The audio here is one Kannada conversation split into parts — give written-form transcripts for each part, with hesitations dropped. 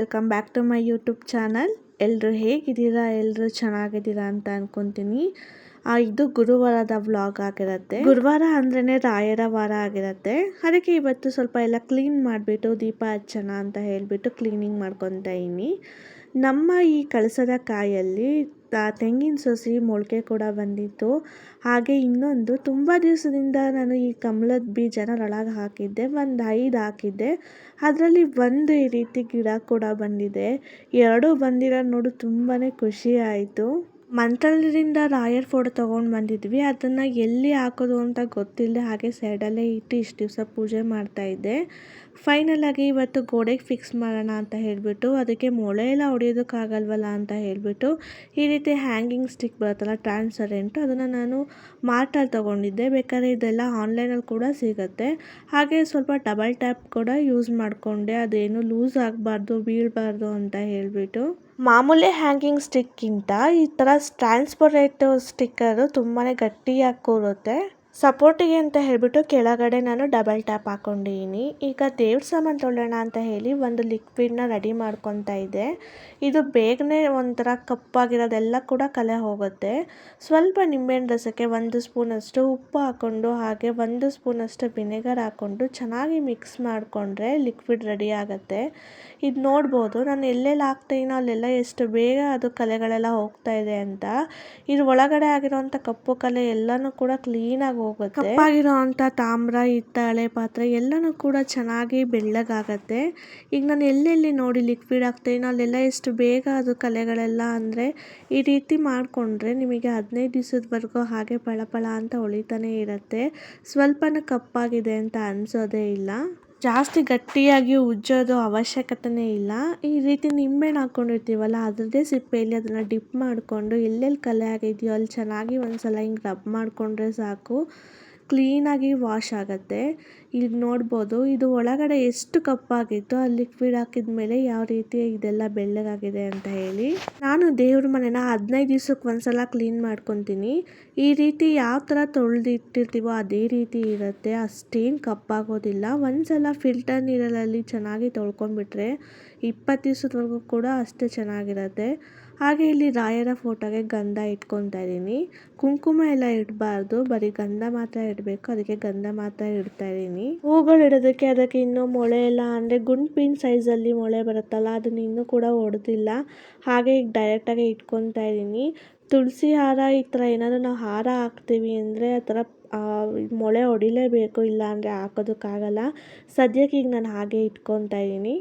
Welcome back to my YouTube channel. ಎಲ್ಲರೂ ಹೇಗಿದ್ದೀರಾ? ಎಲ್ಲರೂ ಚೆನ್ನಾಗಿದ್ದೀರಾ ಅಂತ ಅನ್ಕೊತೀನಿ. ಇದು ಗುರುವಾರದ ವ್ಲಾಗ್ ಆಗಿರುತ್ತೆ. ಗುರುವಾರ ಅಂದ್ರೇ ರಾಯರ ವಾರ ಆಗಿರುತ್ತೆ. ಅದಕ್ಕೆ ಇವತ್ತು ಸ್ವಲ್ಪ ಎಲ್ಲ ಕ್ಲೀನ್ ಮಾಡಿಬಿಟ್ಟು ದೀಪ ಹಚ್ಚೋಣ ಅಂತ ಹೇಳಿಬಿಟ್ಟು ಕ್ಲೀನಿಂಗ್ ಮಾಡ್ಕೊತಾ ಇದ್ದೀನಿ. ನಮ್ಮ ಈ ಕಳಸದ ಕಾಯಲ್ಲಿ ತೆಂಗಿನ ಸಸಿ ಮೊಳಕೆ ಕೂಡ ಬಂದಿತ್ತು. ಹಾಗೆ ಇನ್ನೊಂದು ತುಂಬ ದಿವಸದಿಂದ ನಾನು ಈ ಕಮಲದ ಬೀಜನ ಒಳಗೆ ಹಾಕಿದ್ದೆ, ಒಂದು 5 ಹಾಕಿದ್ದೆ. ಅದರಲ್ಲಿ ಒಂದು ಈ ರೀತಿ ಗಿಡ ಕೂಡ ಬಂದಿದೆ. ಎರಡೂ ಬಂದಿರೋದು ನೋಡಿ ತುಂಬಾ ಖುಷಿ ಆಯಿತು. ಮಂತ್ರಾಲಯದಿಂದ ರಾಯರ್ ಫೋಟೋ ತೊಗೊಂಡು ಬಂದಿದ್ವಿ. ಅದನ್ನು ಎಲ್ಲಿ ಹಾಕೋದು ಅಂತ ಗೊತ್ತಿಲ್ಲ, ಹಾಗೆ ಸೈಡಲ್ಲೇ ಇಟ್ಟು ಇಷ್ಟು ದಿವಸ ಪೂಜೆ ಮಾಡ್ತಾಯಿದ್ದೆ. ಫೈನಲ್ ಆಗಿ ಇವತ್ತು ಗೋಡೆಗೆ ಫಿಕ್ಸ್ ಮಾಡೋಣ ಅಂತ ಹೇಳಿಬಿಟ್ಟು, ಅದಕ್ಕೆ ಮೊಳೆ ಎಲ್ಲ ಹೊಡೆಯೋದಕ್ಕಾಗಲ್ವಲ್ಲ ಅಂತ ಹೇಳಿಬಿಟ್ಟು ಈ ರೀತಿ ಹ್ಯಾಂಗಿಂಗ್ ಸ್ಟಿಕ್ ಬರುತ್ತಲ್ಲ ಟ್ರಾನ್ಸ್ಪರೆಂಟು, ಅದನ್ನು ನಾನು ಮಾರ್ಟಲ್ಲಿ ತೊಗೊಂಡಿದ್ದೆ. ಬೇಕಾದ್ರೆ ಇದೆಲ್ಲ ಆನ್ಲೈನಲ್ಲಿ ಕೂಡ ಸಿಗುತ್ತೆ. ಹಾಗೆ ಸ್ವಲ್ಪ ಡಬಲ್ ಟ್ಯಾಪ್ ಕೂಡ ಯೂಸ್ ಮಾಡಿಕೊಂಡೆ, ಅದೇನು ಲೂಸ್ ಆಗಬಾರ್ದು, ಬೀಳಬಾರ್ದು ಅಂತ ಹೇಳಿಬಿಟ್ಟು. ಮಾಮೂಲಿ ಹ್ಯಾಂಗಿಂಗ್ ಸ್ಟಿಕ್ಕಿಂತ ಈ ಥರ ಟ್ರಾನ್ಸ್ಪರೆಂಟ್ ಸ್ಟಿಕ್ಕರು ತುಂಬಾ ಗಟ್ಟಿಯಾಗಿ ಕೂರುತ್ತೆ. ಸಪೋರ್ಟಿಗೆ ಅಂತ ಹೇಳಿಬಿಟ್ಟು ಕೆಳಗಡೆ ನಾನು ಡಬಲ್ ಟ್ಯಾಪ್ ಹಾಕೊಂಡಿದ್ದೀನಿ. ಈಗ ದೇವ್ರ ಸಾಮಾನು ತೊಗೊಳ್ಳೋಣ ಅಂತ ಹೇಳಿ ಒಂದು ಲಿಕ್ವಿಡ್ನ ರೆಡಿ ಮಾಡ್ಕೊತಾ ಇದ್ದೆ. ಇದು ಬೇಗನೆ ಒಂಥರ ಕಪ್ಪಾಗಿರೋದೆಲ್ಲ ಕೂಡ ಕಲೆ ಹೋಗುತ್ತೆ. ಸ್ವಲ್ಪ ನಿಂಬೆಹಣ್ಣು ರಸಕ್ಕೆ 1 ಸ್ಪೂನಷ್ಟು ಉಪ್ಪು ಹಾಕ್ಕೊಂಡು, ಹಾಗೆ 1 ಸ್ಪೂನಷ್ಟು ವಿನೆಗರ್ ಹಾಕ್ಕೊಂಡು ಚೆನ್ನಾಗಿ ಮಿಕ್ಸ್ ಮಾಡಿಕೊಂಡ್ರೆ ಲಿಕ್ವಿಡ್ ರೆಡಿ ಆಗುತ್ತೆ. ಇದು ನೋಡ್ಬೋದು ನಾನು ಎಲ್ಲೆಲ್ಲಿ ಹಾಕ್ತೀನೋ ಅಲ್ಲೆಲ್ಲ ಎಷ್ಟು ಬೇಗ ಅದು ಕಲೆಗಳೆಲ್ಲ ಹೋಗ್ತಾ ಇದೆ ಅಂತ. ಇದು ಒಳಗಡೆ ಆಗಿರೋಂಥ ಕಪ್ಪು ಕಲೆ ಎಲ್ಲನೂ ಕೂಡ ಕ್ಲೀನಾಗಿ ಹೋಗುತ್ತೆ. ಕಪ್ಪಾಗಿರೋಂಥ ತಾಮ್ರ, ಹಿತ್ತಾಳೆ ಪಾತ್ರೆ ಎಲ್ಲನೂ ಕೂಡ ಚೆನ್ನಾಗಿ ಬೆಳ್ಳಗಾಗತ್ತೆ. ಈಗ ನಾನು ಎಲ್ಲೆಲ್ಲಿ ನೋಡಿ ಲಿಕ್ವಿಡ್ ಹಾಕ್ತೀನೋ ಅಲ್ಲೆಲ್ಲ ಎಷ್ಟು ಬೇಗ ಅದು ಕಲೆಗಳೆಲ್ಲ, ಅಂದರೆ ಈ ರೀತಿ ಮಾಡಿಕೊಂಡ್ರೆ ನಿಮಗೆ 15 ದಿವಸದವರೆಗೂ ಹಾಗೆ ಪಳಪಳ ಅಂತ ಹೊಳಿತಾನೆ ಇರುತ್ತೆ. ಸ್ವಲ್ಪನೂ ಕಪ್ಪಾಗಿದೆ ಅಂತ ಅನಿಸೋದೇ ಇಲ್ಲ. ಜಾಸ್ತಿ ಗಟ್ಟಿಯಾಗಿ ಉಜ್ಜೋದು ಅವಶ್ಯಕತೆನೇ ಇಲ್ಲ. ಈ ರೀತಿ ನಿಂಬೆಹಣ್ಣು ಹಾಕ್ಕೊಂಡಿರ್ತೀವಲ್ಲ, ಅದರದ್ದೇ ಸಿಪ್ಪೆಯಲ್ಲಿ ಅದನ್ನು ಡಿಪ್ ಮಾಡಿಕೊಂಡು ಎಲ್ಲೆಲ್ಲಿ ಕಲೆ ಆಗಿದೆಯೋ ಅಲ್ಲಿ ಚೆನ್ನಾಗಿ ಒಂದ್ಸಲ ಹಿಂಗೆ ರಬ್ ಮಾಡಿಕೊಂಡ್ರೆ ಸಾಕು, ಕ್ಲೀನಾಗಿ ವಾಶ್ ಆಗುತ್ತೆ. ಈಗ ನೋಡ್ಬೋದು ಇದು ಒಳಗಡೆ ಎಷ್ಟು ಕಪ್ಪಾಗಿತ್ತು, ಅಲ್ಲಿ ಲಿಕ್ವಿಡ್ ಹಾಕಿದ ಮೇಲೆ ಯಾವ ರೀತಿ ಇದೆಲ್ಲ ಬೆಳ್ಳಗಾಗಿದೆ ಅಂತ ಹೇಳಿ. ನಾನು ದೇವ್ರ ಮನೆನ 15 ದಿವಸಕ್ಕೆ ಒಂದ್ಸಲ ಕ್ಲೀನ್ ಮಾಡ್ಕೊತೀನಿ. ಈ ರೀತಿ ಯಾವ ಥರ ತೊಳೆದಿಟ್ಟಿರ್ತೀವೋ ಅದೇ ರೀತಿ ಇರುತ್ತೆ, ಅಷ್ಟೇನು ಕಪ್ಪಾಗೋದಿಲ್ಲ. ಒಂದ್ಸಲ ಫಿಲ್ಟರ್ ನೀರಲ್ಲಿ ಚೆನ್ನಾಗಿ ತೊಳ್ಕೊಂಡ್ಬಿಟ್ರೆ 20 ದಿವಸದವರೆಗೂ ಕೂಡ ಅಷ್ಟೇ ಚೆನ್ನಾಗಿರುತ್ತೆ. ಹಾಗೆ ಇಲ್ಲಿ ರಾಯರ ಫೋಟೋಗೆ ಗಂಧ ಇಟ್ಕೊತಾ ಇದ್ದೀನಿ. ಕುಂಕುಮ ಎಲ್ಲ ಇಡಬಾರ್ದು, ಬರೀ ಗಂಧ ಮಾತ್ರ ಇಡಬೇಕು. ಅದಕ್ಕೆ ಗಂಧ ಮಾತ್ರ ಇಡ್ತಾ ಇದ್ದೀನಿ. ಹೂಗಳು ಇಡೋದಕ್ಕೆ ಅದಕ್ಕೆ ಇನ್ನೂ ಮೊಳೆ ಎಲ್ಲ, ಅಂದರೆ ಗುಂಪಿನ ಸೈಜಲ್ಲಿ ಮೊಳೆ ಬರುತ್ತಲ್ಲ, ಅದನ್ನ ಇನ್ನೂ ಕೂಡ ಹೊಡೆದಿಲ್ಲ. ಹಾಗೆ ಈಗ ಡೈರೆಕ್ಟಾಗಿ ಇಟ್ಕೊತಾ ಇದ್ದೀನಿ. ತುಳಸಿ ಹಾರ ಈ ಥರ ಏನಾದರೂ ನಾವು ಹಾರ ಹಾಕ್ತೀವಿ ಅಂದರೆ ಆ ಥರ ಮೊಳೆ ಹೊಡಿಲೇಬೇಕು, ಇಲ್ಲ ಅಂದರೆ ಹಾಕೋದಕ್ಕಾಗಲ್ಲ. ಸದ್ಯಕ್ಕೆ ಈಗ ನಾನು ಹಾಗೆ ಇಟ್ಕೊತಾ ಇದ್ದೀನಿ.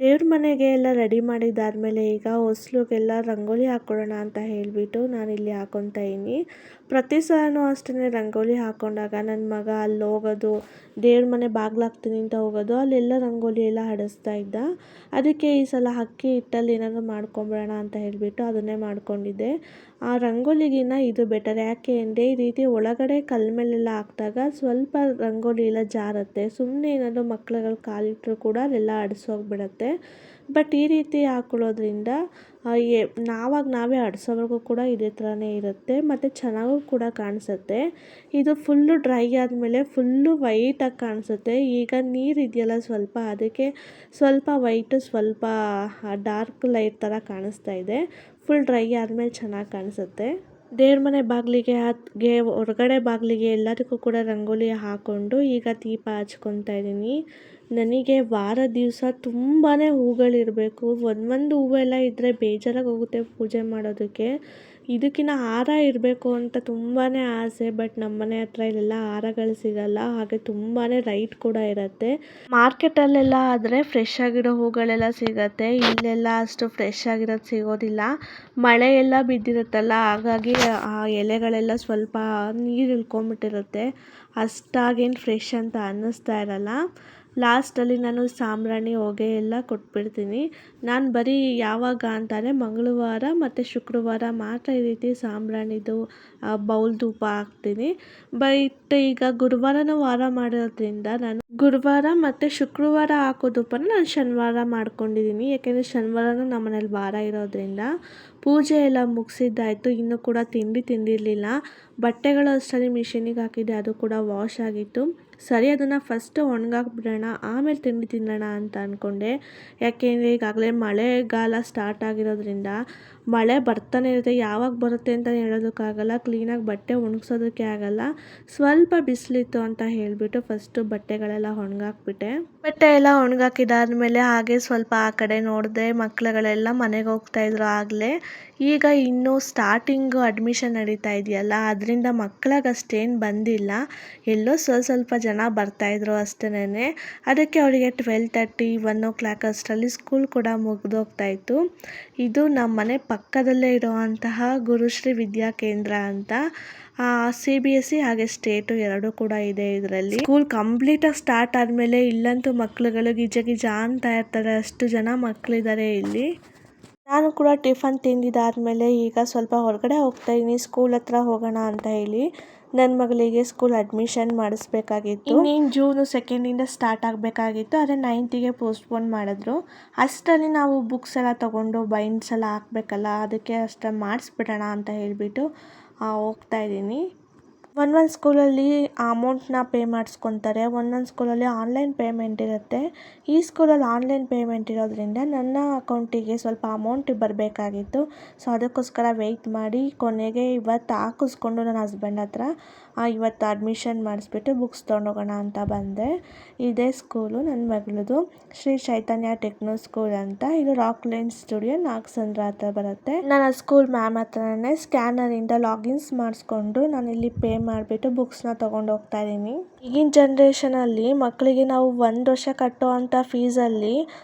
ದೇವ್ರ ಮನೆಗೆ ಎಲ್ಲ ರೆಡಿ ಮಾಡಿದ್ದಾದಮೇಲೆ ಈಗ ಹೊಸ್ಲಿಗೆಲ್ಲ ರಂಗೋಲಿ ಹಾಕ್ಕೊಳ್ಳೋಣ ಅಂತ ಹೇಳಿಬಿಟ್ಟು ನಾನಿಲ್ಲಿ ಹಾಕ್ಕೊತಾ ಇದ್ದೀನಿ. ಪ್ರತಿ ಸಲನೂ ಅಷ್ಟೇ ರಂಗೋಲಿ ಹಾಕ್ಕೊಂಡಾಗ ನನ್ನ ಮಗ ಅಲ್ಲಿ ಹೋಗೋದು, ದೇವ್ರ ಮನೆ ಬಾಗಿಲು ಹಾಕ್ತೀನಿ ಅಂತ ಹೋಗೋದು, ಅಲ್ಲೆಲ್ಲ ರಂಗೋಲಿ ಎಲ್ಲ ಹಡಿಸ್ತಾ ಇದ್ದ. ಅದಕ್ಕೆ ಈ ಸಲ ಅಕ್ಕಿ ಹಿಟ್ಟಲ್ಲಿ ಏನಾದರೂ ಮಾಡ್ಕೊಂಬಿಡೋಣ ಅಂತ ಹೇಳಿಬಿಟ್ಟು ಅದನ್ನೇ ಮಾಡ್ಕೊಂಡಿದ್ದೆ. ಆ ರಂಗೋಲಿಗಿನ್ನ ಇದು ಬೆಟರ್. ಯಾಕೆ ಅಂದರೆ ಈ ರೀತಿ ಒಳಗಡೆ ಕಲ್ ಮೇಲೆಲ್ಲ ಹಾಕಿದಾಗ ಸ್ವಲ್ಪ ರಂಗೋಲಿ ಎಲ್ಲ ಜಾರುತ್ತೆ. ಸುಮ್ಮನೆ ಏನಾದರೂ ಮಕ್ಳುಗಳು ಕಾಲಿಟ್ಟರು ಕೂಡ ಅಲ್ಲೆಲ್ಲ ಅಡಿಸೋಗ್ಬಿಡತ್ತೆ. ಬಟ್ ಈ ರೀತಿ ಹಾಕೊಳ್ಳೋದ್ರಿಂದ ನಾವೇ ಅಡಿಸೋವರೆಗೂ ಕೂಡ ಇದೇ ಥರನೇ ಇರುತ್ತೆ, ಮತ್ತು ಚೆನ್ನಾಗೂ ಕೂಡ ಕಾಣಿಸುತ್ತೆ. ಇದು ಫುಲ್ಲು ಡ್ರೈ ಆದಮೇಲೆ ಫುಲ್ಲು ವೈಟಾಗಿ ಕಾಣಿಸುತ್ತೆ. ಈಗ ನೀರು ಇದೆಯಲ್ಲ ಸ್ವಲ್ಪ, ಅದಕ್ಕೆ ಸ್ವಲ್ಪ ವೈಟು ಸ್ವಲ್ಪ ಡಾರ್ಕ್ ಲೈಟ್ ಥರ ಕಾಣಿಸ್ತಾ ಇದೆ. ಫುಲ್ ಡ್ರೈ ಆದಮೇಲೆ ಚೆನ್ನಾಗಿ ಕಾಣಿಸುತ್ತೆ. ದೇವ್ರ ಮನೆ ಬಾಗಿಲಿಗೆ ಹೊರಗಡೆ ಬಾಗಿಲಿಗೆ ಎಲ್ಲದಕ್ಕೂ ಕೂಡ ರಂಗೋಲಿ ಹಾಕ್ಕೊಂಡು ಈಗ ದೀಪ ಹಚ್ಕೊತಾ ಇದ್ದೀನಿ. ನನಗೆ ವಾರ ದಿವಸ ತುಂಬಾ ಹೂಗಳಿರಬೇಕು. ಒಂದೊಂದು ಹೂವೆಲ್ಲ ಇದ್ದರೆ ಬೇಜಾರಾಗಿ ಹೋಗುತ್ತೆ ಪೂಜೆ ಮಾಡೋದಕ್ಕೆ. ಇದಕ್ಕಿಂತ ಹಾರ ಇರಬೇಕು ಅಂತ ತುಂಬಾ ಆಸೆ. ಬಟ್ ನಮ್ಮನೆ ಹತ್ರ ಇಲ್ಲೆಲ್ಲ ಹಾರಗಳು ಸಿಗಲ್ಲ, ಹಾಗೆ ತುಂಬಾ ರೈಟ್ ಕೂಡ ಇರುತ್ತೆ. ಮಾರ್ಕೆಟಲ್ಲೆಲ್ಲ ಆದರೆ ಫ್ರೆಶ್ ಆಗಿರೋ ಹೂಗಳೆಲ್ಲ ಸಿಗುತ್ತೆ, ಇಲ್ಲೆಲ್ಲ ಅಷ್ಟು ಫ್ರೆಶ್ ಆಗಿರೋದು ಸಿಗೋದಿಲ್ಲ. ಮಳೆ ಎಲ್ಲ ಬಿದ್ದಿರುತ್ತಲ್ಲ, ಹಾಗಾಗಿ ಆ ಎಲೆಗಳೆಲ್ಲ ಸ್ವಲ್ಪ ನೀರು ಇಳ್ಕೊಂಬಿಟ್ಟಿರುತ್ತೆ, ಅಷ್ಟಾಗೇನು ಫ್ರೆಶ್ ಅಂತ ಅನ್ನಿಸ್ತಾ ಇರಲ್ಲ. ಲಾಸ್ಟಲ್ಲಿ ನಾನು ಸಾಂಬ್ರಾಣಿ ಹೊಗೆ ಎಲ್ಲ ಕೊಟ್ಬಿಡ್ತೀನಿ. ನಾನು ಬರೀ ಯಾವಾಗ ಅಂತಾರೆ ಮಂಗಳವಾರ ಮತ್ತು ಶುಕ್ರವಾರ ಮಾತ್ರ ಈ ರೀತಿ ಸಾಂಬ್ರಾಣಿದು ಬೌಲ್ ಧೂಪ ಹಾಕ್ತೀನಿ. ಬಟ್ ಈಗ ಗುರುವಾರನೂ ವಾರ ಮಾಡೋದ್ರಿಂದ ನಾನು ಗುರುವಾರ ಮತ್ತು ಶುಕ್ರವಾರ ಹಾಕೋ ಧೂಪನ ನಾನು ಶನಿವಾರ ಮಾಡ್ಕೊಂಡಿದ್ದೀನಿ. ಯಾಕೆಂದರೆ ಶನಿವಾರನೂ ನಮ್ಮ ಮನೇಲಿ ವಾರ ಇರೋದ್ರಿಂದ. ಪೂಜೆ ಎಲ್ಲ ಮುಗಿಸಿದ್ದಾಯಿತು. ಇನ್ನೂ ಕೂಡ ತಿಂಡಿರಲಿಲ್ಲ. ಬಟ್ಟೆಗಳು ಅಷ್ಟೇ ಮಿಷಿನಿಗೆ ಹಾಕಿದ್ದೆ, ಅದು ಕೂಡ ವಾಶ್ ಆಗಿತ್ತು. ಸರಿ ಅದನ್ನು ಫಸ್ಟ್ ಒಣಗಾಕ್ಬಿಡೋಣ, ಆಮೇಲೆ ತಿಂಡಿ ತಿನ್ನೋಣ ಅಂತ ಅಂದ್ಕೊಂಡೆ. ಯಾಕೆಂದರೆ ಈಗಾಗಲೇ ಮಳೆಗಾಲ ಸ್ಟಾರ್ಟ್ ಆಗಿರೋದ್ರಿಂದ ಮಳೆ ಬರ್ತಾನೆ ಇರುತ್ತೆ, ಯಾವಾಗ ಬರುತ್ತೆ ಅಂತ ಹೇಳೋದಕ್ಕಾಗಲ್ಲ, ಕ್ಲೀನಾಗಿ ಬಟ್ಟೆ ಒಣಗಿಸೋದಕ್ಕೆ ಆಗಲ್ಲ. ಸ್ವಲ್ಪ ಬಿಸಿಲಿತ್ತು ಅಂತ ಹೇಳಿಬಿಟ್ಟು ಫಸ್ಟು ಬಟ್ಟೆಗಳೆಲ್ಲ ಒಣಗಾಕ್ಬಿಟ್ಟೆ. ಬಟ್ಟೆ ಎಲ್ಲ ಒಣಗಾಕಿದಾದ್ಮೇಲೆ ಹಾಗೆ ಸ್ವಲ್ಪ ಆ ಕಡೆ ನೋಡಿದೆ, ಮಕ್ಕಳುಗಳೆಲ್ಲ ಮನೆಗೆ ಹೋಗ್ತಾ ಇದ್ರು ಆಗಲೇ. ಈಗ ಇನ್ನೂ ಸ್ಟಾರ್ಟಿಂಗು ಅಡ್ಮಿಷನ್ ನಡೀತಾ ಇದೆಯಲ್ಲ, ಅದರಿಂದ ಮಕ್ಕಳಿಗಷ್ಟೇನು ಬಂದಿಲ್ಲ, ಎಲ್ಲೋ ಸ್ವಲ್ಪ ಜನ ಬರ್ತಾಯಿದ್ರು ಅಷ್ಟೇ. ಅದಕ್ಕೆ ಅವರಿಗೆ 12:30 1 ಅಷ್ಟರಲ್ಲಿ ಸ್ಕೂಲ್ ಕೂಡ ಮುಗಿದೋಗ್ತಾಯಿತ್ತು. ಇದು ನಮ್ಮ ಮನೆ ಪಕ್ಕದಲ್ಲೇ ಇರುವಂತಹ ಗುರುಶ್ರೀ ವಿದ್ಯಾ ಕೇಂದ್ರ ಅಂತ. CBSE ಹಾಗೆ ಸ್ಟೇಟು ಎರಡೂ ಕೂಡ ಇದೆ ಇದರಲ್ಲಿ. ಸ್ಕೂಲ್ ಕಂಪ್ಲೀಟಾಗಿ ಸ್ಟಾರ್ಟ್ ಆದಮೇಲೆ ಇಲ್ಲಂತೂ ಮಕ್ಕಳುಗಳು ಗಿಜ ಅಂತ ಇರ್ತಾರೆ, ಅಷ್ಟು ಜನ ಮಕ್ಕಳಿದ್ದಾರೆ ಇಲ್ಲಿ. ನಾನು ಕೂಡ ಟಿಫನ್ ತಿಂದಿದ್ದಾದಮೇಲೆ ಈಗ ಸ್ವಲ್ಪ ಹೊರಗಡೆ ಹೋಗ್ತಾ ಇದ್ದೀನಿ, ಸ್ಕೂಲ್ ಹತ್ರ ಹೋಗೋಣ ಅಂತ ಹೇಳಿ. ನನ್ನ ಮಗಳಿಗೆ ಸ್ಕೂಲ್ ಅಡ್ಮಿಷನ್ ಮಾಡಿಸ್ಬೇಕಾಗಿತ್ತು. ಇನ್ನೇನು ಜೂನ್ 2 ಸ್ಟಾರ್ಟ್ ಆಗಬೇಕಾಗಿತ್ತು, ಆದರೆ 9ಗೆ ಪೋಸ್ಟ್ಪೋನ್ ಮಾಡಿದ್ರು. ಅಷ್ಟರಲ್ಲಿ ನಾವು ಬುಕ್ಸ್ ಎಲ್ಲ ತೊಗೊಂಡು ಬೈಂಡ್ಸ್ ಎಲ್ಲ ಹಾಕಬೇಕಲ್ಲ, ಅದಕ್ಕೆ ಅಷ್ಟರಲ್ಲಿ ಮಾಡಿಸ್ಬಿಡೋಣ ಅಂತ ಹೇಳಿಬಿಟ್ಟು ಹೋಗ್ತಾ ಇದ್ದೀನಿ. ಒಂದೊಂದು ಸ್ಕೂಲಲ್ಲಿ ಅಮೌಂಟ್ನ ಪೇ ಮಾಡಿಸ್ಕೊತಾರೆ, ಒಂದೊಂದು ಸ್ಕೂಲಲ್ಲಿ ಆನ್ಲೈನ್ ಪೇಮೆಂಟ್ ಇರುತ್ತೆ. ಈ ಸ್ಕೂಲಲ್ಲಿ ಆನ್ಲೈನ್ ಪೇಮೆಂಟ್ ಇರೋದ್ರಿಂದ ನನ್ನ ಅಕೌಂಟಿಗೆ ಸ್ವಲ್ಪ ಅಮೌಂಟ್ ಬರಬೇಕಾಗಿತ್ತು. ಸೊ ಅದಕ್ಕೋಸ್ಕರ ವೆಯ್ಟ್ ಮಾಡಿ ಕೊನೆಗೆ ಇವತ್ತು ಹಾಕಿಸ್ಕೊಂಡು ನನ್ನ ಹಸ್ಬೆಂಡ್ ಹತ್ರ ಇವತ್ತು ಅಡ್ಮಿಷನ್ ಮಾಡಿಸ್ಬಿಟ್ಟು ಬುಕ್ಸ್ ತೊಗೊಂಡೋಗೋಣ ಅಂತ ಬಂದೆ. ಇದೇ ಸ್ಕೂಲು ನನ್ನ ಮಗಳದು, ಶ್ರೀ ಚೈತನ್ಯ ಟೆಕ್ನೋ ಸ್ಕೂಲ್ ಅಂತ. ಇದು ರಾಕ್ ಲೈನ್ ಸ್ಟುಡಿಯೋ ನಾಗಸಂದ್ರ ಹತ್ರ ಬರುತ್ತೆ. ನಾನು ಸ್ಕೂಲ್ ಮ್ಯಾಮ್ ಹತ್ರನೇ ಸ್ಕ್ಯಾನರಿಂದ ಲಾಗಿನ್ಸ್ ಮಾಡಿಸ್ಕೊಂಡು ನಾನು ಇಲ್ಲಿ ಪೇ ಮಾಡಿಬಿಟ್ಟು ಬುಕ್ಸ್ನ ತೊಗೊಂಡು ಹೋಗ್ತಾ ಇದ್ದೀನಿ. ಈಗಿನ ಜನ್ರೇಷನಲ್ಲಿ ಮಕ್ಕಳಿಗೆ ನಾವು 1 ವರ್ಷ ಕಟ್ಟೋ ಅಂಥ ಫೀಸಲ್ಲಿ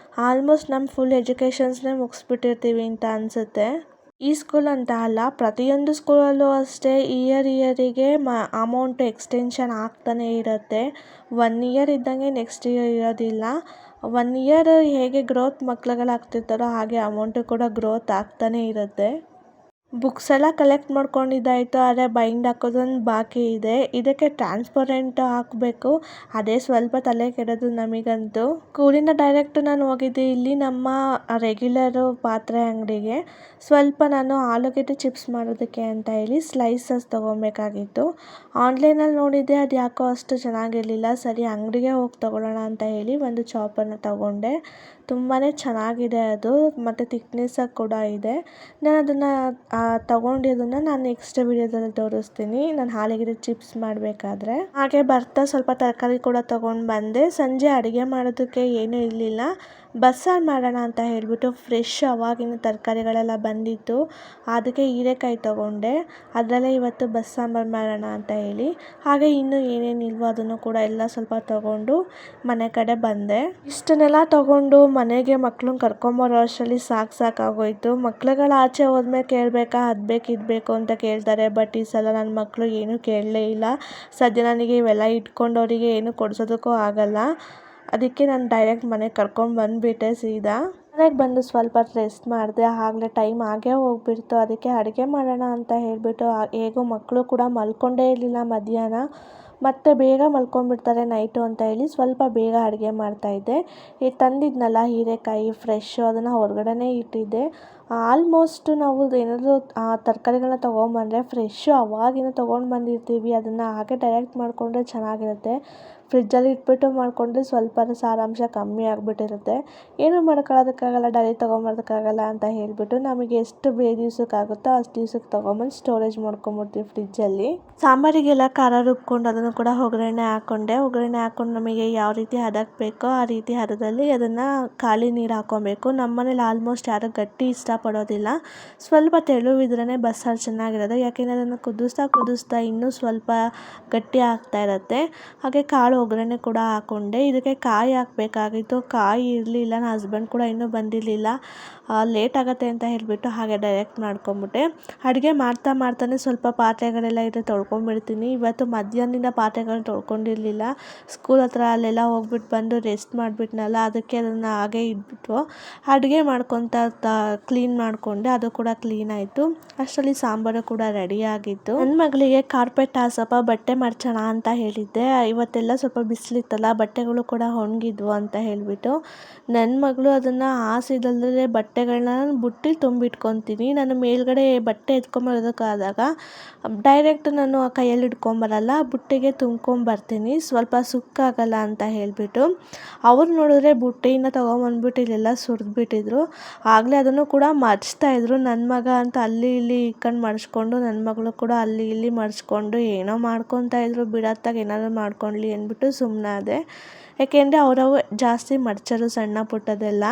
ಆಲ್ಮೋಸ್ಟ್ ನಮ್ಮ ಫುಲ್ ಎಜುಕೇಷನ್ಸ್ನೇ ಮುಗಿಸ್ಬಿಟ್ಟಿರ್ತೀವಿ ಅಂತ ಅನಿಸುತ್ತೆ. ಈ ಸ್ಕೂಲ್ ಅಂತ ಅಲ್ಲ, ಪ್ರತಿಯೊಂದು ಸ್ಕೂಲಲ್ಲೂ ಅಷ್ಟೇ ಇಯರಿಗೆ ಅಮೌಂಟ್ ಎಕ್ಸ್ಟೆನ್ಷನ್ ಆಗ್ತಾನೆ ಇರುತ್ತೆ. 1 ಇಯರ್ ಇದ್ದಂಗೆ ನೆಕ್ಸ್ಟ್ ಇಯರ್ ಇರೋದಿಲ್ಲ. 1 ಇಯರ್ ಹೇಗೆ ಗ್ರೋತ್ ಮಕ್ಳುಗಳಾಗ್ತಿರ್ತಾರೋ ಹಾಗೆ ಅಮೌಂಟು ಕೂಡ ಗ್ರೋತ್ ಆಗ್ತಾನೆ ಇರುತ್ತೆ. ಬುಕ್ಸ್ ಎಲ್ಲ ಕಲೆಕ್ಟ್ ಮಾಡ್ಕೊಂಡಿದ್ದಾಯಿತು, ಆದರೆ ಬೈಂಡ್ ಹಾಕೋದೊಂದು ಬಾಕಿ ಇದೆ. ಇದಕ್ಕೆ ಟ್ರಾನ್ಸ್ಪರೆಂಟ್ ಹಾಕಬೇಕು, ಅದೇ ಸ್ವಲ್ಪ ತಲೆ ಕೆಡೋದು ನಮಗಂತೂ. ಸ್ಕೂಲಿಂದ ಡೈರೆಕ್ಟ್ ನಾನು ಹೋಗಿದ್ದೆ ಇಲ್ಲಿ ನಮ್ಮ ರೆಗ್ಯುಲರು ಪಾತ್ರೆ ಅಂಗಡಿಗೆ. ಸ್ವಲ್ಪ ನಾನು ಆಲೂಗೆಡ್ಡೆ ಚಿಪ್ಸ್ ಮಾಡೋದಕ್ಕೆ ಅಂತ ಹೇಳಿ ಸ್ಲೈಸಸ್ ತೊಗೊಬೇಕಾಗಿತ್ತು. ಆನ್ಲೈನಲ್ಲಿ ನೋಡಿದ್ದೆ, ಅದು ಯಾಕೋ ಅಷ್ಟು ಚೆನ್ನಾಗಿರಲಿಲ್ಲ. ಸರಿ ಅಂಗಡಿಗೆ ಹೋಗಿ ತೊಗೊಳ್ಳೋಣ ಅಂತ ಹೇಳಿ ಒಂದು ಚಾಪನ್ನು ತೊಗೊಂಡೆ. ತುಂಬಾ ಚೆನ್ನಾಗಿದೆ ಅದು, ಮತ್ತು ಥಿಕ್ನೆಸ್ಸಾಗಿ ಕೂಡ ಇದೆ. ನಾನು ಅದನ್ನು ತೊಗೊಂಡಿದ್ದನ್ನು ನಾನು ನೆಕ್ಸ್ಟ್ ವಿಡಿಯೋದಲ್ಲಿ ತೋರಿಸ್ತೀನಿ, ನಾನು ಆಲೂಗೆಡ್ಡೆ ಚಿಪ್ಸ್ ಮಾಡಬೇಕಾದ್ರೆ. ಹಾಗೆ ಬರ್ತಾ ಸ್ವಲ್ಪ ತರಕಾರಿ ಕೂಡ ತೊಗೊಂಡು ಬಂದೆ. ಸಂಜೆ ಅಡುಗೆ ಮಾಡೋದಕ್ಕೆ ಏನೂ ಇರಲಿಲ್ಲ, ಬಸ್ಸಾರು ಮಾಡೋಣ ಅಂತ ಹೇಳಿಬಿಟ್ಟು ಫ್ರೆಶ್ ಅವಾಗಿನ ತರಕಾರಿಗಳೆಲ್ಲ ಬಂದಿತ್ತು, ಅದಕ್ಕೆ ಹೀರೆಕಾಯಿ ತೊಗೊಂಡೆ. ಅದರಲ್ಲೇ ಇವತ್ತು ಬಸ್ಸಾಂಬಾರು ಮಾಡೋಣ ಅಂತ ಹೇಳಿ. ಹಾಗೆ ಇನ್ನೂ ಏನೇನಿಲ್ವೋ ಅದನ್ನು ಕೂಡ ಎಲ್ಲ ಸ್ವಲ್ಪ ತೊಗೊಂಡು ಮನೆ ಕಡೆ ಬಂದೆ. ಇಷ್ಟನ್ನೆಲ್ಲ ತೊಗೊಂಡು ಮನೆಗೆ ಮಕ್ಳನ್ನ ಕರ್ಕೊಂಬರೋ ಅಷ್ಟರಲ್ಲಿ ಸಾಕಾಗೋಯ್ತು. ಮಕ್ಳುಗಳು ಆಚೆ ಹೋದ್ಮೇಲೆ ಕೇಳಬೇಕಾ, ಅದು ಬೇಕು ಇದು ಬೇಕು ಅಂತ ಕೇಳ್ತಾರೆ. ಬಟ್ ಈ ಸಲ ನನ್ನ ಮಕ್ಕಳು ಏನೂ ಕೇಳಲೇ ಇಲ್ಲ. ಸದ್ಯ ನನಗೆ ಇವೆಲ್ಲ ಇಟ್ಕೊಂಡವರಿಗೆ ಏನು ಕೊಡಿಸೋದಕ್ಕೂ ಆಗಲ್ಲ, ಅದಕ್ಕೆ ನಾನು ಡೈರೆಕ್ಟ್ ಮನೆಗೆ ಕರ್ಕೊಂಡ್ಬಂದುಬಿಟ್ಟೆ ಸೀದಾ. ಮನೆಗೆ ಬಂದು ಸ್ವಲ್ಪ ರೆಸ್ಟ್ ಮಾಡಿದೆ, ಆಗಲೇ ಟೈಮ್ ಆಗೇ ಹೋಗ್ಬಿಡ್ತು. ಅದಕ್ಕೆ ಅಡುಗೆ ಮಾಡೋಣ ಅಂತ ಹೇಳಿಬಿಟ್ಟು ಹೇಗೋ ಮಕ್ಕಳು ಕೂಡ ಮಲ್ಕೊಂಡೇ ಇರಲಿಲ್ಲ ಮಧ್ಯಾಹ್ನ, ಮತ್ತು ಬೇಗ ಮಲ್ಕೊಂಡ್ಬಿಡ್ತಾರೆ ನೈಟು ಅಂತ ಹೇಳಿ ಸ್ವಲ್ಪ ಬೇಗ ಅಡುಗೆ ಮಾಡ್ತಾಯಿದ್ದೆ. ತಂದಿದ್ನಲ್ಲ ಹೀರೆಕಾಯಿ ಫ್ರೆಶ್ಶು, ಅದನ್ನು ಹೊರಗಡೆನೇ ಇಟ್ಟಿದ್ದೆ. ಆಲ್ಮೋಸ್ಟ್ ನಾವು ಏನಾದರೂ ತರಕಾರಿಗಳನ್ನ ತೊಗೊಂಬಂದರೆ ಫ್ರೆಶ್ಶು ಅವಾಗಿನ ತೊಗೊಂಡು ಬಂದಿರ್ತೀವಿ, ಅದನ್ನು ಹಾಗೆ ಡೈರೆಕ್ಟ್ ಮಾಡಿಕೊಂಡ್ರೆ ಚೆನ್ನಾಗಿರುತ್ತೆ. ಫ್ರಿಜ್ಜಲ್ಲಿ ಇಟ್ಬಿಟ್ಟು ಮಾಡಿಕೊಂಡ್ರೆ ಸ್ವಲ್ಪ ಸಾರಾಂಶ ಕಮ್ಮಿ ಆಗಿಬಿಟ್ಟಿರುತ್ತೆ. ಏನೂ ಮಾಡ್ಕೊಳ್ಳೋದಕ್ಕಾಗಲ್ಲ, ಡೈಲಿ ತೊಗೊಂಬರೋದಕ್ಕಾಗಲ್ಲ ಅಂತ ಹೇಳಿಬಿಟ್ಟು ನಮಗೆ ಎಷ್ಟು ದಿವ್ಸಕ್ಕಾಗುತ್ತೋ ಅಷ್ಟು ದಿವ್ಸಕ್ಕೆ ತೊಗೊಂಬಂದು ಸ್ಟೋರೇಜ್ ಮಾಡ್ಕೊಂಬಿಡ್ತೀವಿ ಫ್ರಿಜ್ಜಲ್ಲಿ. ಸಾಂಬಾರಿಗೆಲ್ಲ ಖಾರ ರುಬ್ಕೊಂಡು ಅದನ್ನು ಕೂಡ ಒಗ್ಗರಣೆ ಹಾಕ್ಕೊಂಡೆ. ಒಗ್ಗರಣೆ ಹಾಕ್ಕೊಂಡು ನಮಗೆ ಯಾವ ರೀತಿ ಹದಕ್ಕೆ ಬೇಕೋ ಆ ರೀತಿ ಹದದಲ್ಲಿ ಅದನ್ನು ಖಾಲಿ ನೀರು ಹಾಕ್ಕೊಬೇಕು. ನಮ್ಮ ಮನೇಲಿ ಆಲ್ಮೋಸ್ಟ್ ಯಾರೂ ಗಟ್ಟಿ ಇಷ್ಟಪಡೋದಿಲ್ಲ, ಸ್ವಲ್ಪ ತೆಳುವಿದ್ರೇ ಬಸ್ಸಾರು ಚೆನ್ನಾಗಿರೋದು. ಯಾಕೆಂದರೆ ಅದನ್ನು ಕುದಿಸ್ತಾ ಇನ್ನೂ ಸ್ವಲ್ಪ ಗಟ್ಟಿ ಆಗ್ತಾ ಇರುತ್ತೆ. ಹಾಗೆ ಕಾಳು ಒಗ್ಗರಣೆ ಕೂಡ ಹಾಕ್ಕೊಂಡೆ. ಇದಕ್ಕೆ ಕಾಯಿ ಹಾಕಬೇಕಾಗಿತ್ತು, ಕಾಯಿ ಇರಲಿಲ್ಲ, ನನ್ನ ಹಸ್ಬೆಂಡ್ ಕೂಡ ಇನ್ನೂ ಬಂದಿರಲಿಲ್ಲ. ಲೇಟ್ ಆಗುತ್ತೆ ಅಂತ ಹೇಳಿಬಿಟ್ಟು ಹಾಗೆ ಡೈರೆಕ್ಟ್ ಮಾಡ್ಕೊಂಬಿಟ್ಟೆ. ಅಡುಗೆ ಮಾಡ್ತಾನೆ ಸ್ವಲ್ಪ ಪಾತ್ರೆಗಳೆಲ್ಲ ಇದೆ ತೊಳ್ಕೊಂಬಿಡ್ತೀನಿ. ಇವತ್ತು ಮಧ್ಯಾಹ್ನದಿಂದ ಪಾತ್ರೆಗಳು ತೊಳ್ಕೊಂಡಿರಲಿಲ್ಲ, ಸ್ಕೂಲ್ ಹತ್ರ ಅಲ್ಲೆಲ್ಲ ಹೋಗ್ಬಿಟ್ಟು ಬಂದು ರೆಸ್ಟ್ ಮಾಡಿಬಿಟ್ನಲ್ಲ, ಅದಕ್ಕೆ ಅದನ್ನು ಹಾಗೆ ಇಟ್ಬಿಟ್ಟು ಅಡುಗೆ ಮಾಡ್ಕೊತ ಕ್ಲೀನ್ ಕ್ಲೀನ್ ಮಾಡಿಕೊಂಡೆ, ಅದು ಕೂಡ ಕ್ಲೀನ್ ಆಯಿತು. ಅಷ್ಟರಲ್ಲಿ ಸಾಂಬಾರು ಕೂಡ ರೆಡಿ ಆಗಿತ್ತು. ನನ್ನ ಮಗಳಿಗೆ ಕಾರ್ಪೆಟ್ ಹಾಸಪ್ಪ ಬಟ್ಟೆ ಮಡ್ಚೋಣ ಅಂತ ಹೇಳಿದ್ದೆ. ಇವತ್ತೆಲ್ಲ ಸ್ವಲ್ಪ ಬಿಸಿಲಿತ್ತಲ್ಲ, ಬಟ್ಟೆಗಳು ಕೂಡ ಒಣಗಿದ್ವು ಅಂತ ಹೇಳಿಬಿಟ್ಟು ನನ್ನ ಮಗಳು ಅದನ್ನು ಹಾಸಿದಲ್ಲದೆ ಬಟ್ಟೆಗಳನ್ನ ಬುಟ್ಟಿಲಿ ತುಂಬಿಟ್ಕೊತೀನಿ. ನಾನು ಮೇಲ್ಗಡೆ ಬಟ್ಟೆ ಎತ್ಕೊಂಬರೋದಕ್ಕಾದಾಗ ಡೈರೆಕ್ಟ್ ನಾನು ಕೈಯಲ್ಲಿ ಹಿಡ್ಕೊಂಬರಲ್ಲ, ಬುಟ್ಟಿಗೆ ತುಂಬ್ಕೊಂಬರ್ತೀನಿ, ಸ್ವಲ್ಪ ಸುಕ್ಕಾಗಲ್ಲ ಅಂತ ಹೇಳಿಬಿಟ್ಟು. ಅವ್ರು ನೋಡಿದ್ರೆ ಬುಟ್ಟಿನ ತೊಗೊಂಬಂದ್ಬಿಟ್ಟು ಇಲ್ಲೆಲ್ಲ ಸುರಿದ್ಬಿಟ್ಟಿದ್ರು. ಆಗಲೇ ಅದನ್ನು ಕೂಡ ಮಡ್ಚ್ತಾ ಇದ್ರು. ನನ್ನ ಮಗ ಅಂತ ಅಲ್ಲಿ ಇಲ್ಲಿ ಇಕ್ಕಂಡು ಮಡ್ಚ್ಕೊಂಡು, ನನ್ನ ಮಗಳು ಕೂಡ ಅಲ್ಲಿ ಇಲ್ಲಿ ಮಡ್ಚ್ಕೊಂಡು ಏನೋ ಮಾಡ್ಕೊತಾ ಇದ್ರು. ಬಿಡತ್ತಾಗ ಏನಾದ್ರು ಮಾಡ್ಕೊಳ್ಳಿ ಅಂದ್ಬಿಟ್ಟು ಸುಮ್ಮನಾದೆ. ಯಾಕೆಂದರೆ ಅವರವು ಜಾಸ್ತಿ ಮಡ್ಚೋದು ಸಣ್ಣ ಪುಟ್ಟದೆಲ್ಲ.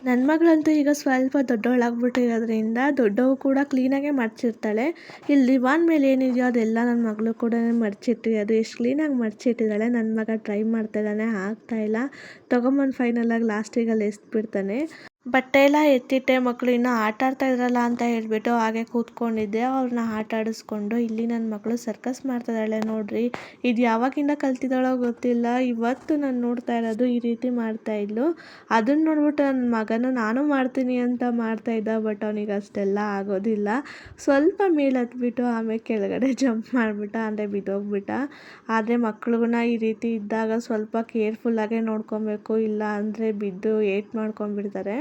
ನನ್ನ ಮಗಳಂತೂ ಈಗ ಸ್ವಲ್ಪ ದೊಡ್ಡವಳಾಗ್ಬಿಟ್ಟಿರೋದ್ರಿಂದ ದೊಡ್ಡವು ಕೂಡ ಕ್ಲೀನಾಗೆ ಮಡ್ಚಿರ್ತಾಳೆ. ಇಲ್ಲಿ ದಿವಾನ್ ಮೇಲೆ ಏನಿದೆಯೋ ಅದೆಲ್ಲ ನನ್ನ ಮಗಳು ಕೂಡ ಮಡ್ಚಿಟ್ಟಿರೋದು. ಎಷ್ಟು ಕ್ಲೀನಾಗಿ ಮಡ್ಚಿಟ್ಟಿದ್ದಾಳೆ. ನನ್ನ ಮಗ ಟ್ರೈ ಮಾಡ್ತಾ ಇದ್ದಾನೆ, ಆಗ್ತಾಯಿಲ್ಲ. ತೊಗೊಂಬಂದು ಫೈನಲಾಗಿ ಲಾಸ್ಟಿಗಲ್ಲಿ ಎಸ್ಬಿಡ್ತಾನೆ. ಬಟ್ಟೆ ಎಲ್ಲ ಎತ್ತಿಟ್ಟೆ, ಮಕ್ಕಳು ಇನ್ನೂ ಆಟ ಆಡ್ತಾ ಇದ್ರಲ್ಲ ಅಂತ ಹೇಳ್ಬಿಟ್ಟು ಹಾಗೆ ಕೂತ್ಕೊಂಡಿದ್ದೆ. ಅವ್ರನ್ನ ಆಟ ಆಡಿಸ್ಕೊಂಡು ಇಲ್ಲಿ ನನ್ನ ಮಗಳು ಸರ್ಕಸ್ ಮಾಡ್ತಿದ್ದಾಳೆ ನೋಡ್ರಿ. ಇದು ಯಾವಾಗಿಂದ ಕಲ್ತಿದ್ದಾಳೋ ಗೊತ್ತಿಲ್ಲ, ಇವತ್ತು ನಾನು ನೋಡ್ತಾ ಇರೋದು ಈ ರೀತಿ ಮಾಡ್ತಾ ಇದ್ಲು. ಅದನ್ನ ನೋಡ್ಬಿಟ್ಟು ನನ್ನ ಮಗನು ನಾನು ಮಾಡ್ತೀನಿ ಅಂತ ಮಾಡ್ತಾ ಇದ್ದ, ಬಟ್ ಅವನಿಗೆ ಅಷ್ಟೆಲ್ಲ ಆಗೋದಿಲ್ಲ. ಸ್ವಲ್ಪ ಮೇಲೆ ಹತ್ಬಿಟ್ಟು ಆಮೇಲೆ ಕೆಳಗಡೆ ಜಂಪ್ ಮಾಡಿಬಿಟ್ಟ, ಅಂದರೆ ಬಿದ್ದೋಗ್ಬಿಟ್ಟ. ಆದರೆ ಮಕ್ಳುಗನ್ನ ಈ ರೀತಿ ಇದ್ದಾಗ ಸ್ವಲ್ಪ ಕೇರ್ಫುಲ್ಲಾಗೆ ನೋಡ್ಕೊಬೇಕು, ಇಲ್ಲ ಅಂದರೆ ಬಿದ್ದು ಏಟ್ ಮಾಡ್ಕೊಂಡ್ಬಿಡ್ತಾರೆ.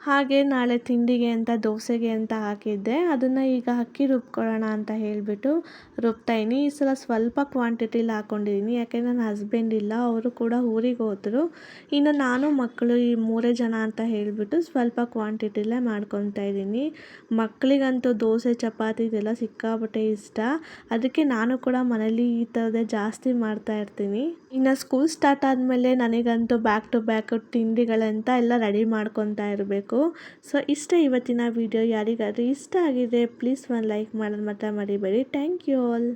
ಹಾಗೆ ನಾಳೆ ತಿಂಡಿಗೆ ಅಂತ ದೋಸೆಗೆ ಅಂತ ಹಾಕಿದ್ದೆ. ಅದನ್ನು ಈಗ ಅಕ್ಕಿ ರುಬ್ಕೊಳ್ಳೋಣ ಅಂತ ಹೇಳಿಬಿಟ್ಟು ರುಬ್ತಾಯಿನಿ. ಈ ಸಲ ಸ್ವಲ್ಪ ಕ್ವಾಂಟಿಟಿಲಿ ಹಾಕ್ಕೊಂಡಿದ್ದೀನಿ, ಯಾಕೆ ನನ್ನ ಹಸ್ಬೆಂಡ್ ಇಲ್ಲ, ಅವರು ಕೂಡ ಊರಿಗೆ ಹೋದರು. ಇನ್ನು ನಾನು ಮಕ್ಕಳು ಈ 3 ಜನ ಅಂತ ಹೇಳಿಬಿಟ್ಟು ಸ್ವಲ್ಪ ಕ್ವಾಂಟಿಟಿಲೇ ಮಾಡ್ಕೊತಾ ಇದ್ದೀನಿ. ಮಕ್ಕಳಿಗಂತೂ ದೋಸೆ ಚಪಾತಿ ಇದೆಲ್ಲ ಸಿಕ್ಕಾಪಟ್ಟೆ ಇಷ್ಟ. ಅದಕ್ಕೆ ನಾನು ಕೂಡ ಮನೇಲಿ ಈ ಥರದೇ ಜಾಸ್ತಿ ಮಾಡ್ತಾ ಇರ್ತೀನಿ. ಇನ್ನು ಸ್ಕೂಲ್ ಸ್ಟಾರ್ಟ್ ಆದಮೇಲೆ ನನಗಂತೂ ಬ್ಯಾಕ್ ಟು ಬ್ಯಾಕ್ ತಿಂಡಿಗಳಂತ ಎಲ್ಲ ರೆಡಿ ಮಾಡ್ಕೊತಾ ಇರಬೇಕು. ಸೊ ಇಷ್ಟ ಇವತ್ತಿನ ವಿಡಿಯೋ. ಯಾರಿಗಾದ್ರೂ ಇಷ್ಟ ಆಗಿದೆ ಪ್ಲೀಸ್ ಒಂದು ಲೈಕ್ ಮಾಡೋದು ಮಾತ್ರ ಮರಿಬೇಡಿ. Thank you all.